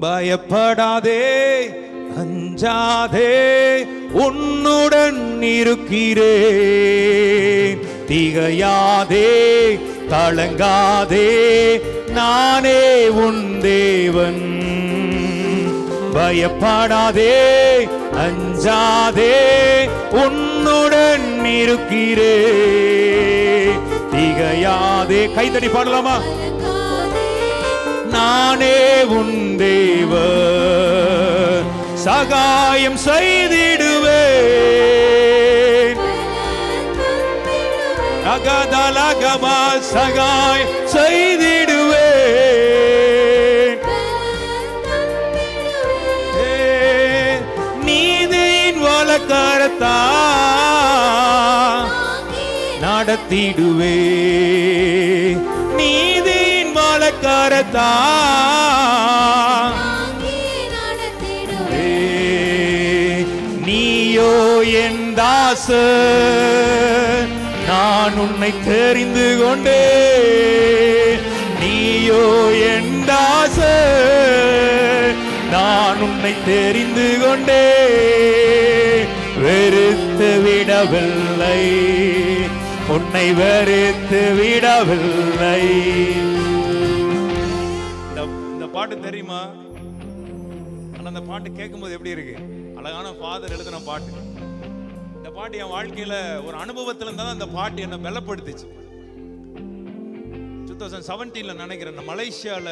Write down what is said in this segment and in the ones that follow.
பயப்படாதே, அஞ்சாதே, உன்னுடன் இருக்கிறேன். திகையாதே, கலங்காதே, நானே உன் தேவன். பயப்படாதே, அஞ்சாதே, உன்னுடன் இருக்கிறேன். திகையாதே. கைதடி பாடலாமா? நானே உன் தேவன், சகாயம் செய்திடுவேன். அகதலகமா சகாயம் செய்திடுவேன். நீதியின் வலக்கரத்தா நடத்திடுவே. நீதியின் வலக்கரத்தா நீயோ என் தாசன், நான் உன்னை தெரிந்து கொண்டே. நீயோ என் தாசன், நான் உன்னை தெரிந்து கொண்டே. வெறுத்து விடவில்லை, உன்னை வெறுத்து விடவில்லை. இந்த பாட்டு தெரியுமா? அந்த பாட்டு கேட்கும்போது எப்படி இருக்கு? அழகான ஃபாதர் எழுதின பாட்டு. இந்த பாட்டு என் வாழ்க்கையில ஒரு அனுபவத்துல இருந்தா அந்த பாட்டு என்ன பலப்படுத்துச்சு. 2017 நினைக்கிறேன், மலேசியால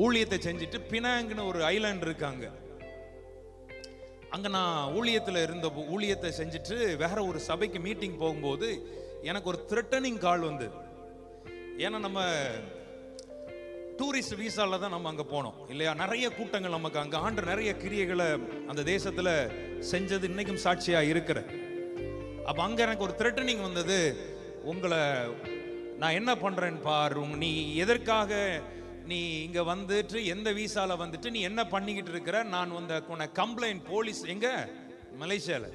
ஊழியத்தை செஞ்சுட்டு பினாங்னு ஒரு ஐலாண்ட் இருக்காங்க. அங்க நான் ஊழியத்தை செஞ்சுட்டு வேற ஒரு சபைக்கு மீட்டிங் போகும்போது எனக்கு ஒரு த்ரெட்டனிங் கால் வந்து. ஏன்னா நம்ம டூரிஸ்ட் வீசால தான் நம்ம அங்க போனோம் இல்லையா? நிறைய கூட்டங்கள் நமக்கு அங்க ஆண்டு நிறைய கிரியைகளை அந்த தேசத்துல செஞ்சது இன்னைக்கும் சாட்சியா இருக்கிற. அப்ப அங்க எனக்கு ஒரு த்ரெட்டனிங் வந்தது. உங்களை நான் என்ன பண்றேன்னு பாரு, நீ எதற்காக நீ இங்க வந்துட்டு எந்த வீசால வந்துட்டு நீ என்ன பண்ணிக்கிட்டு இருக்கிற, நான் உன்னை கம்ப்ளைண்ட் போலீஸ் எங்க மலேசியால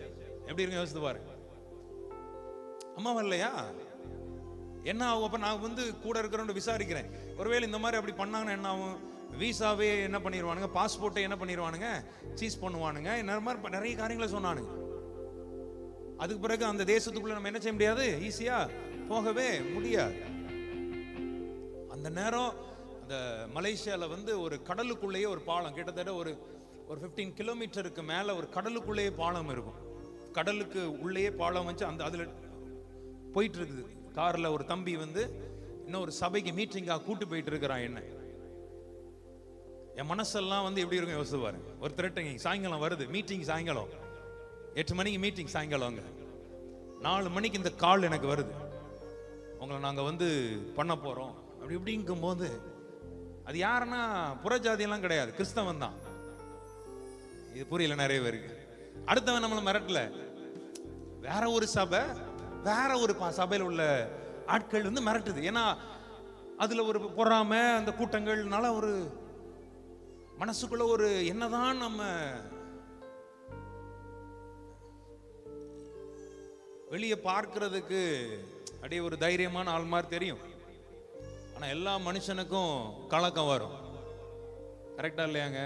எப்படி இருக்கு யோசித்து பாரு. அம்மா வரலையா என்ன ஆகும்? அப்ப நான் வந்து கூட இருக்கிறவங்க விசாரிக்கிறேன், ஒருவேளை இந்த மாதிரி அப்படி பண்ணாங்கன்னா என்ன ஆகும்? வீசாவே என்ன பண்ணிடுவானுங்க, பாஸ்போர்ட்டை என்ன பண்ணிடுவானுங்க, சீஸ் பண்ணுவானுங்க, நிறைய காரியங்களை சொன்னானுங்க. அதுக்கு பிறகு அந்த தேசத்துக்குள்ள நம்ம என்ன செய்ய முடியாது, ஈஸியா போகவே முடியாது. அந்த நேரம் அந்த மலேசியால வந்து ஒரு கடலுக்குள்ளேயே ஒரு பாலம், கிட்டத்தட்ட ஒரு 15 கிலோமீட்டருக்கு மேல ஒரு கடலுக்குள்ளேயே பாலம் இருக்கும். கடலுக்கு உள்ளேயே பாலம் வச்சு அந்த அதுல போயிட்டு இருக்குது. கார்ல ஒரு தம்பி வந்து இன்னொரு சபைக்கு மீட்டிங்கா கூட்டு போயிட்டு இருக்கிறான். என்ன என் மனசெல்லாம் வந்து எப்படி இருக்கும் யோசிச்சு பாருங்க. ஒரு த்ரெட்டிங் சாயங்காலம் வருது, மீட்டிங் சாயங்காலம் 8 மணிக்கு மீட்டிங், சாயங்காலம் அங்க 4 மணிக்கு இந்த கால் எனக்கு வருது, உங்களை நாங்க வந்து பண்ண போறோம் அப்படி இப்படிங்கும் போது, அது யாருன்னா புறஜாதியெல்லாம் கிடையாது, கிறிஸ்தவன் தான். இது புரியல நிறைய பேருக்கு. அடுத்தவன் நம்மளை மிரட்டல, வேற ஒரு சபை வேற ஒரு சபையில் உள்ள ஆட்கள் வந்து மிரட்டுது. ஏன்னா அதுல ஒரு பொறாமை, அந்த கூட்டங்கள்னால ஒரு மனசுக்குள்ள ஒரு என்னதான் நம்ம வெளியே பார்க்கிறதுக்கு அப்படியே ஒரு தைரியமான ஆள் மாதிரி தெரியும். ஆனா எல்லா மனுஷனுக்கும் கலக்கம் வரும். கரெக்டா இல்லையாங்க?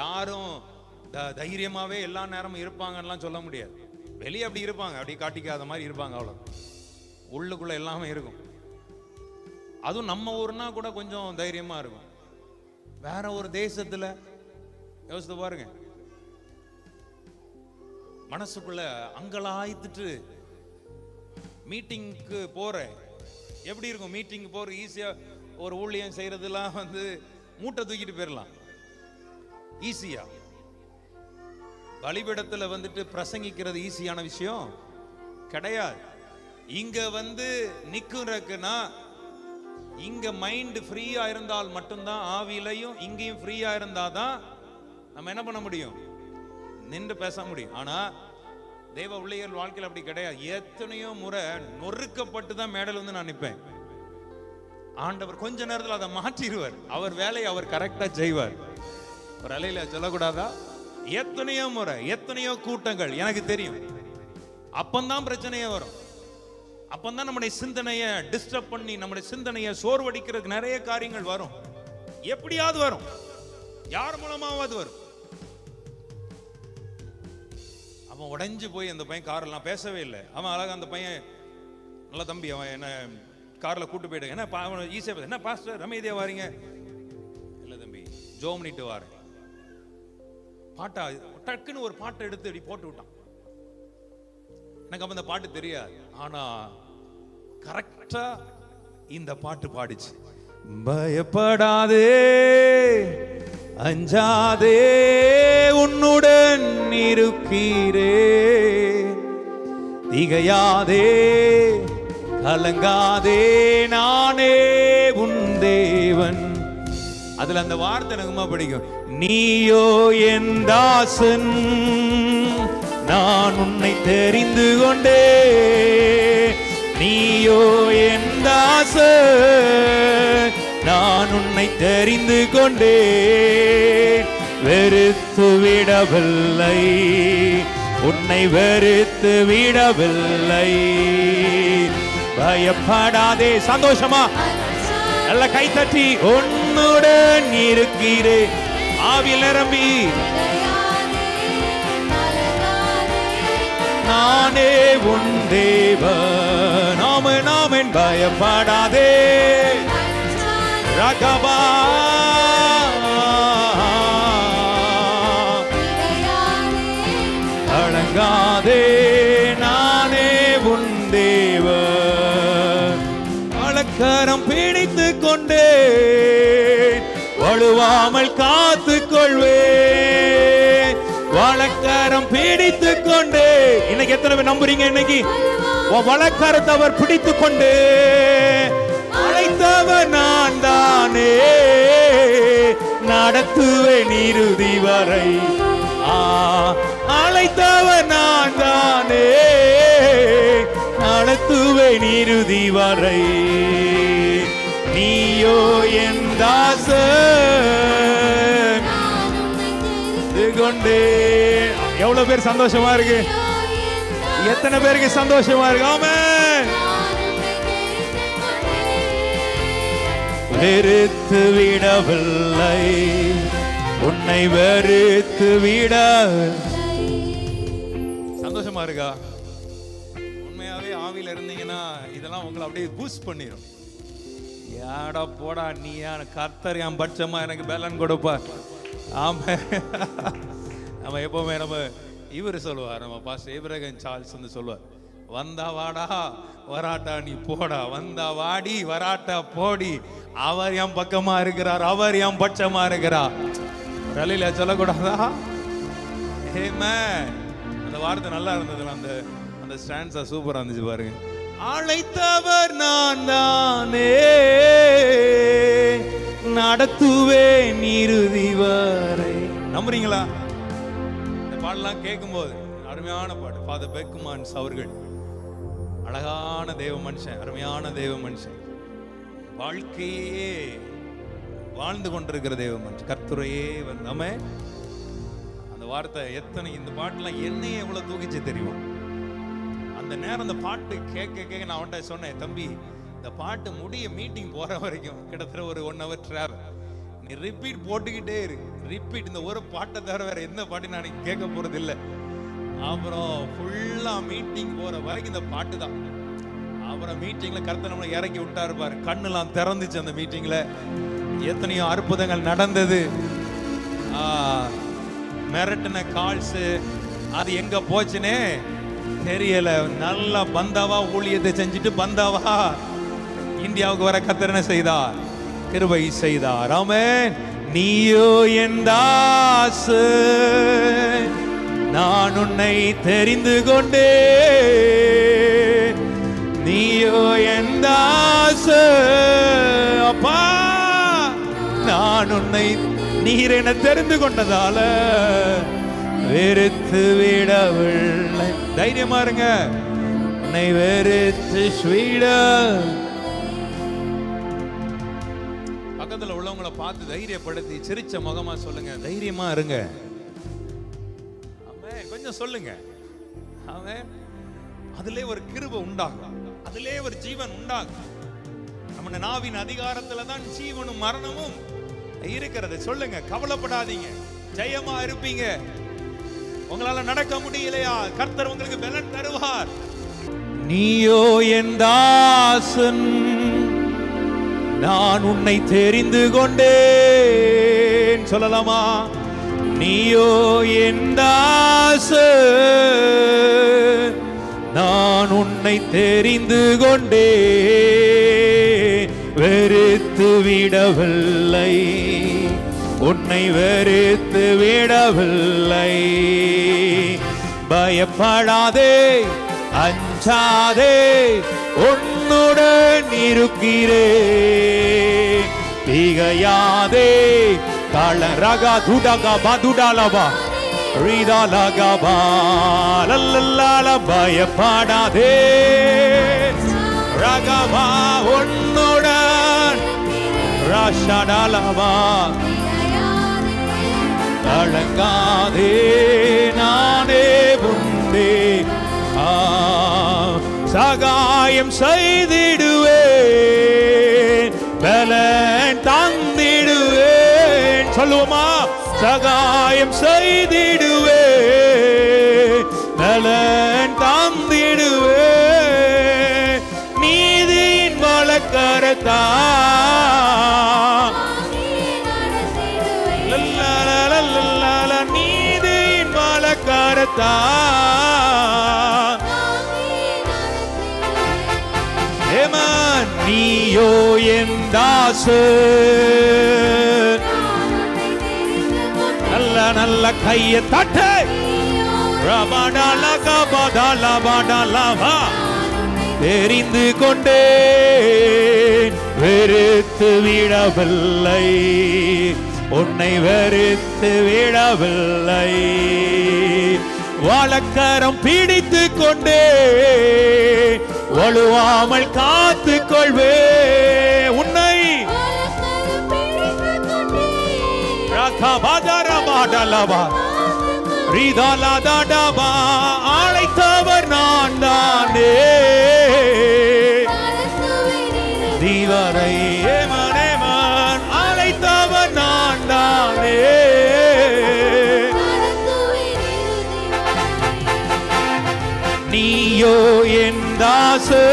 யாரும் தைரியமாவே எல்லா நேரமும் இருப்பாங்கலாம் சொல்ல முடியாது. வெளியே அப்படி இருப்பாங்க, அப்படி காட்டிக்காத மாதிரி இருப்பாங்க, அவ்வளோ. உள்ளுக்குள்ள எல்லாமே இருக்கும். அதுவும் நம்ம ஊர்னா கூட கொஞ்சம் தைரியமா இருக்கும். வேற ஒரு தேசத்துல யோசித்து பாருங்க, மனசுக்குள்ள அங்கலாய்த்துட்டு மீட்டிங்க்கு போற எப்படி இருக்கும்? மீட்டிங் போற ஈஸியா ஒரு ஊழியம் செய்யறதுலாம் வந்து மூட்டை தூக்கிட்டு போயிடலாம் ஈஸியா. பலிபீடத்துல வந்துட்டு பிரசங்கிக்கிறது ஈஸியான விஷயம் கிடையாது. இங்க வந்து நிக்குறதுன்னா இங்க மைண்ட் ஃப்ரீயா இருந்தால் மட்டும்தான், ஆவிலையும் இங்கேயும் ஃப்ரீயா இருந்தாதான் நம்ம என்ன பண்ண முடியும், நின்று பேச முடியும். ஆனா தேவ ஊழியர் வாழ்க்கையில் அப்படி கிடையாது. எத்தனையோ முறை நொறுக்கப்பட்டு தான் மேடல் வந்து நான் நிற்பேன். ஆண்டவர் கொஞ்ச நேரத்தில் அதை மாற்றிடுவார். அவர் வேலையை அவர் கரெக்டா செய்வார். ஒரு அலையில சொல்லக்கூடாதா? எத்தனையோ முறை எத்தனையோ கூட்டங்கள் எனக்கு தெரியும். அப்பந்தான் பிரச்சனையே வரும். அப்பந்தான் நம்முடைய சிந்தனையை டிஸ்டர்ப் பண்ணி நம்முடைய சிந்தனையை சோர்வடிக்கிறதுக்கு நிறைய காரியங்கள் வரும். எப்படியாவது வரும். யார் மூலமாவது வரும். அவன் உடைஞ்சு போய் அந்த பையன் காரெல்லாம் பேசவே இல்லை. அவன் அழகா அந்த பையன் நல்ல தம்பி, அவன் என்ன கார்ல கூட்டு போயிட்டு என்ன ஈஸியா என்ன பாஸ்டர் ரமேதியா வாரீங்க? இல்ல தம்பி ஜோம் பண்ணிட்டு வாரேன். பாட்டா டக்குன்னு ஒரு பாட்டை எடுத்து இப்படி போட்டு விட்டான். எனக்கு அப்ப அந்த பாட்டு தெரியாது, ஆனா கரெக்டா இந்த பாட்டு பாடிச்சு. பயப்படாதே அஞ்சாதே உன்னுடன் இருக்கிறே, திகையாதே கலங்காதே நானே உன் தேவன். அதுல அந்த வார்த்தை எனக்கு பிடிக்கும். நீயோ என் தாசன், நான் உன்னை தெரிந்து கொண்டே. நீயோ என் தாசன், நான் உன்னை தெரிந்து கொண்டே. வெறுத்து விடவில்லை, உன்னை வெறுத்து விடவில்லை. பயப்படாதே. சந்தோஷமா நல்ல கை தட்டி உன்னுடன் இருக்கிறேன். ஆவியில் நிரம்பி நானே உன் தேவன். நாமன் பயப்படாதே ரகபா அடங்காதே நானே உன் தேவன். வழக்கரம் பிடித்து கொண்டே வழுவாமல் காத்து கொள்வேன். வழக்கரம் பிடித்து கொண்டே. இன்னைக்கு எத்தனை பேர் நம்புறீங்க? இன்னைக்கு வழக்கரத்தை அவர் பிடித்து கொண்டு அழைத்தவர் நான் தானே, நடத்துவேன் இறுதி வரை. அழைத்தவர் நான் தானே, நடத்துவேன் இறுதி வரை. நீயோ என் தாசன் கொண்டே. எவ்வளவு பேர் சந்தோஷமா இருக்கு? எத்தனை பேருக்கு சந்தோஷமா இருக்கு? ஆமென். வெறுத்து விடவில்லை, உன்னை வெறுத்து விட. சந்தோஷமா இருக்கா? உண்மையாவே ஆவியில இருந்தீங்கன்னா இதெல்லாம் உங்களை அப்படியே பூஸ்ட் பண்ணிடும். யாடா போடா நீ கர்த்தர் என் பட்சமா எனக்கு பேலன் கொடுப்பா. ஆமா, நம்ம எப்பவுமே நம்ம இவர் சொல்லுவார், நம்ம பாஸ்டர் ஏப்ரஹாம் சார்ல்ஸ் வந்து சொல்லுவார், வந்தா வாடா வராட்டா நீ போடா, வந்தா வாடி வராட்டா போடி, அவர் என் பக்கமா இருக்கிறார், அவர் என் பட்சமா இருக்கிறார். ரலில சொல்லக்கூடாதா? அந்த வார்த்தை நல்லா இருந்ததுல, அந்த அந்த ஸ்டாண்ட்ஸா சூப்பரா இருந்துச்சு பாருங்க. அழைத்தவர் நான் தானே, நடத்துவேன் இறுதி வரை. நம்புறீங்களா? இந்த பாடலாம் கேட்கும்போது அருமையான பாட்டு. ஃபாதர் பெக்குமான்ஸ் அவர்கள் அழகான தேவ மனுஷன், அருமையான தேவ மனுஷன், வாழ்க்கையே வாழ்ந்து கொண்டிருக்கிற தேவ மனுஷன், கர்த்தரையே வந்தாம. அந்த வார்த்தை எத்தனை, இந்த பாட்டுலாம் என்னையே எவ்வளவு தூக்கிச்சு தெரியுமா? அந்த நேரம் அந்த பாட்டு கேட்க கேட்க நான் அவன்கிட்ட சொன்னேன், தம்பி இந்த பாட்டு முடிய மீட்டிங் போற வரைக்கும் கிட்டத்தட்ட ஒரு 1 hour டிராவல், நீ ரிப்பீட் போட்டுக்கிட்டே இரு, ரிப்பீட். இந்த ஒரு பாட்டை தவிர வேற எந்த பாட்டையும் நான் கேட்க போறது இல்லை. அப்புறம் ஃபுல்லா மீட்டிங் போற வரைக்கும் இந்த பாட்டு தான். அப்புறம் மீட்டிங்ல கர்த்தர் நம்மளை இறக்கி விட்டாரு பாரு, கண்ணெல்லாம் திறந்துச்சு. அந்த மீட்டிங்ல எத்தனையோ அற்புதங்கள் நடந்தது. மிரட்டின கால்ஸ் அது எங்க போச்சுன்னே தெரியல. நல்லா பந்தாவா ஊழியத்தை செஞ்சுட்டு பந்தாவா இந்தியாவுக்கு வர கர்த்தர் என்ன செய்தார்? கிருபை செய்தார். ஆமென். நீயோ என் தாசன், நான் உன்னை தெரிந்து கொண்டேன். நீயோ என் தாசன், அப்பா நான் உன்னை, நீர் என தெரிந்து கொண்டதால வெறுத்து விடவில்லை. தைரியமா இருங்க, உன்னை வெறுத்து விட. பக்கத்துல உள்ளவங்களை பார்த்து தைரியப்படுத்தி சிரிச்ச முகமா சொல்லுங்க, தைரியமா இருங்க. ஆமென். கொஞ்சம் சொல்லுங்க. ஆமென். அதிலே ஒரு கிருபை உண்டாகும், அதிலே ஒரு ஜீவன் உண்டாகும். நம்ம நாவின் அதிகாரத்துல தான் ஜீவனும் மரணமும் இருக்கிறது. சொல்லுங்க, கவலைப்படாதீங்க, ஜெயமா இருப்பீங்க. உங்களால நடக்க முடியலையா, கர்த்தர் உங்களுக்கு பலன் தருவார். நீயோ என் தாசன், நான் உன்னை தெரிந்து கொண்டேன். சொல்லலாமா? நீயோ என் தாசன், நான் உன்னை தெரிந்து கொண்டேன். வெறுத்து விடவில்லை, உன்னை வெறுத்து விடவில்லை. பயப்படாதே, அஞ்சாதே, உன்னுடன் இருக்கிறேன். திகையாதே, காலரகா துடகா பதுடாலபா ரீதாலகபா லல்லலால. பயப்படாதே ரகபா, உன்னுடன் ரஷடாலபா. கலங்காதே, நானே உண்டே. சகாயம் செய்திடுவேன், பலன் தந்திடுவேன். சொல்லுவோமா? சகாயம் செய்திடுவேன், பலன் தந்திடுவேன். நீதியின் வழக்கரத்தா நீதியின் வழக்கரத்தா. நீயோ என் தாசன், நல்ல நல்ல கையை தட்டு. தெரிந்து கொண்டேன், வெறுத்து விடவில்லை, உன்னை வெறுத்து விடவில்லை. வழக்கரம் பிடித்து கொண்டே, வலுவாமல் காத்து கொள்வே. உன்னை அழைத்தவர் நான் தானே. தீவரை ஏமனேமன் அழைத்தவர் நான் தானே. நீயோ என் தாசன்,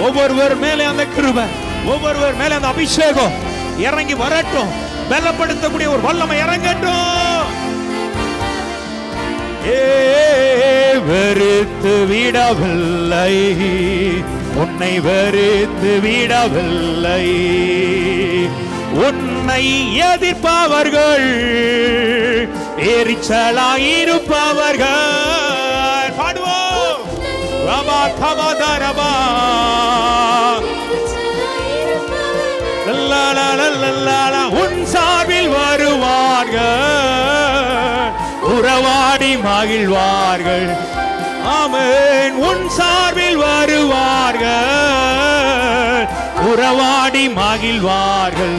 ஒவ்வொருவர் மேலே அந்த கிருபை, ஒவ்வொருவர் மேலே அந்த அபிஷேகம் இறங்கி வரட்டும். பலப்படுத்தக்கூடிய ஒரு வல்லமை இறங்கட்டும். வெறுத்து விடவில்லை, உன்னை வெறுத்து விடவில்லை. உன்னை எதிர்ப்பவர்கள் எரிச்சலாயிருப்பவர்கள். பாடுவோம். ரபா கபதரபா லல்லலலலல. உன் சார்பில் வருவார்கள், உறவாடி மகிழ்வார்கள். ஆமென். உன் சார்பில் வருவார்கள், உறவாடி மகிழ்வார்கள்.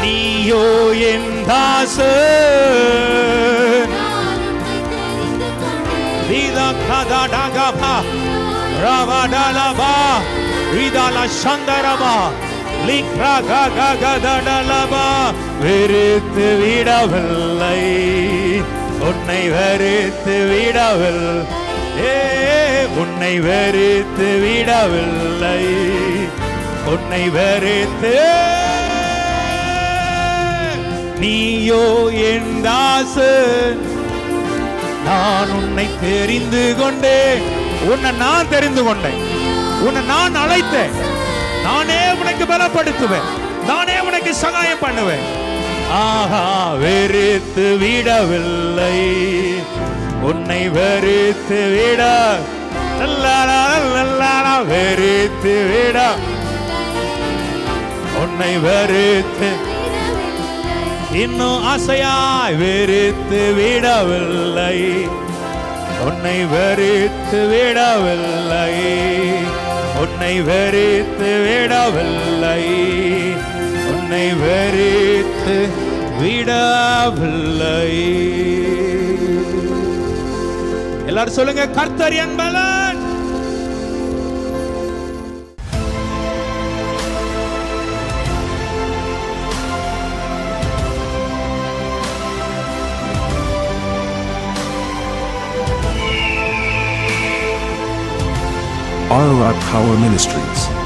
நீயோ என் தாசன், ரீதா கதடகபா ரவடலபா ரீதால சந்தரபா லிக்ரா கககதடலபா. வெறுத்து விடவில்லை, உன்னை வெறுத்து விடவில்லை, உன்னை வெறுத்து விடவில்லை, உன்னை வெறுத்து. நீயோ என் தாசன், நான் உன்னை தெரிந்து கொண்டேன். உன்னை நான் தெரிந்து கொண்டேன், உன்னை நான் அழைத்தேன். நானே உனக்கு பலப்படுத்துவேன், நானே உனக்கு சகாயம் பண்ணுவேன். ஆஹா, வெறுத்து விடவில்லை, உன்னை வெறுத்து விட. வெறுத்து விட, உன்னை வெறுத்து இன்னும் ஆசையாய் வெறுத்து விடவில்லை, உன்னை வெறுத்து விடவில்லை, உன்னை வெறுத்து விடவில்லை, உன்னை வெறுத்து விடவில்லை. எல்லாரும் சொல்லுங்க, கர்த்தர் என் பலன். ROI Power Ministries.